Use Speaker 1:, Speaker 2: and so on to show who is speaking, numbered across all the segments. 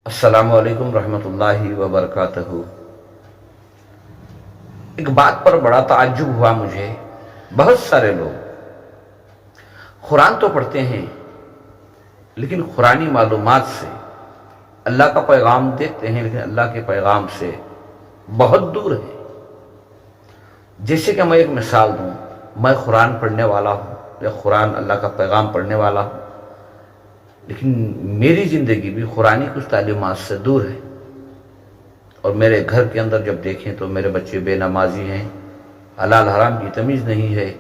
Speaker 1: السلام علیکم رحمۃ اللہ وبرکاتہ۔ ایک بات پر بڑا تعجب ہوا مجھے، بہت سارے لوگ قرآن تو پڑھتے ہیں لیکن قرآنی معلومات سے اللہ کا پیغام دیکھتے ہیں لیکن اللہ کے پیغام سے بہت دور ہیں۔ جیسے کہ میں ایک مثال دوں، میں قرآن پڑھنے والا ہوں یا قرآن اللہ کا پیغام پڑھنے والا ہوں، لیکن میری زندگی بھی قرآنی کچھ تعلیمات سے دور ہے، اور میرے گھر کے اندر جب دیکھیں تو میرے بچے بے نمازی ہیں، حلال حرام کی تمیز نہیں ہے،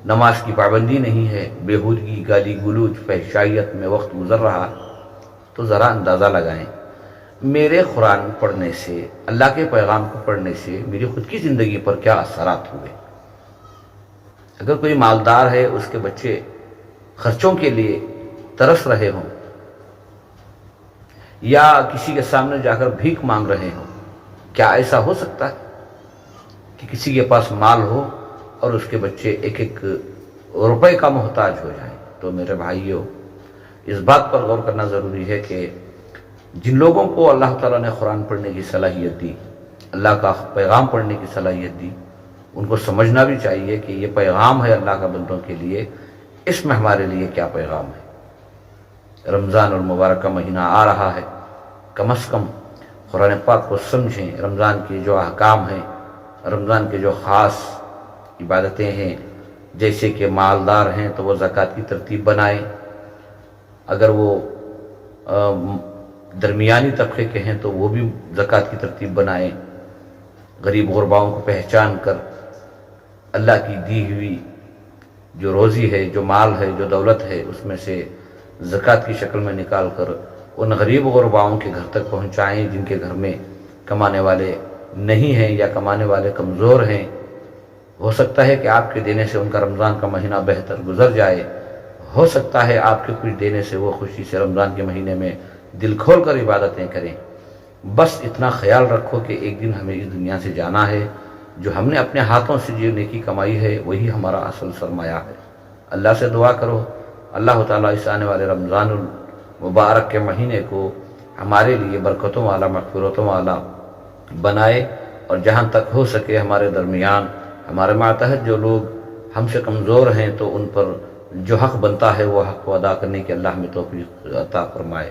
Speaker 1: نماز کی پابندی نہیں ہے، بےہودگی، گالی گلوچ، فحشائیت میں وقت گزر رہا، تو ذرا اندازہ لگائیں میرے قرآن پڑھنے سے، اللہ کے پیغام کو پڑھنے سے میری خود کی زندگی پر کیا اثرات ہوئے۔ اگر کوئی مالدار ہے، اس کے بچے خرچوں کے لیے ترس رہے ہوں یا کسی کے سامنے جا کر بھیک مانگ رہے ہوں، کیا ایسا ہو سکتا ہے کہ کسی کے پاس مال ہو اور اس کے بچے ایک ایک روپے کا محتاج ہو جائیں؟ تو میرے بھائیوں، اس بات پر غور کرنا ضروری ہے کہ جن لوگوں کو اللہ تعالیٰ نے قرآن پڑھنے کی صلاحیت دی، اللہ کا پیغام پڑھنے کی صلاحیت دی، ان کو سمجھنا بھی چاہیے کہ یہ پیغام ہے اللہ کا بندوں کے لیے، اس میں ہمارے لیے کیا پیغام ہے۔ رمضان المبارک کا مہینہ آ رہا ہے، کم از کم قرآن پاک کو سمجھیں، رمضان کے جو احکام ہیں، رمضان کے جو خاص عبادتیں ہیں، جیسے کہ مالدار ہیں تو وہ زکوٰۃ کی ترتیب بنائیں، اگر وہ درمیانی طبقے کے ہیں تو وہ بھی زکوٰۃ کی ترتیب بنائیں، غریب غرباؤں کو پہچان کر اللہ کی دی ہوئی جو روزی ہے، جو مال ہے، جو دولت ہے، اس میں سے زکوٰۃ کی شکل میں نکال کر ان غریب غرباؤں کے گھر تک پہنچائیں جن کے گھر میں کمانے والے نہیں ہیں یا کمانے والے کمزور ہیں۔ ہو سکتا ہے کہ آپ کے دینے سے ان کا رمضان کا مہینہ بہتر گزر جائے، ہو سکتا ہے آپ کے کچھ دینے سے وہ خوشی سے رمضان کے مہینے میں دل کھول کر عبادتیں کریں۔ بس اتنا خیال رکھو کہ ایک دن ہمیں اس دنیا سے جانا ہے، جو ہم نے اپنے ہاتھوں سے جو نیکی کمائی ہے وہی ہمارا اصل سرمایہ ہے۔ اللہ سے دعا کرو اللہ تعالیٰ اس آنے والے رمضان المبارک کے مہینے کو ہمارے لیے برکتوں والا، مغفرتوں والا بنائے، اور جہاں تک ہو سکے ہمارے درمیان ہمارے ماتحت جو لوگ ہم سے کمزور ہیں تو ان پر جو حق بنتا ہے وہ حق کو ادا کرنے کی اللہ ہمیں توفیق عطا فرمائے۔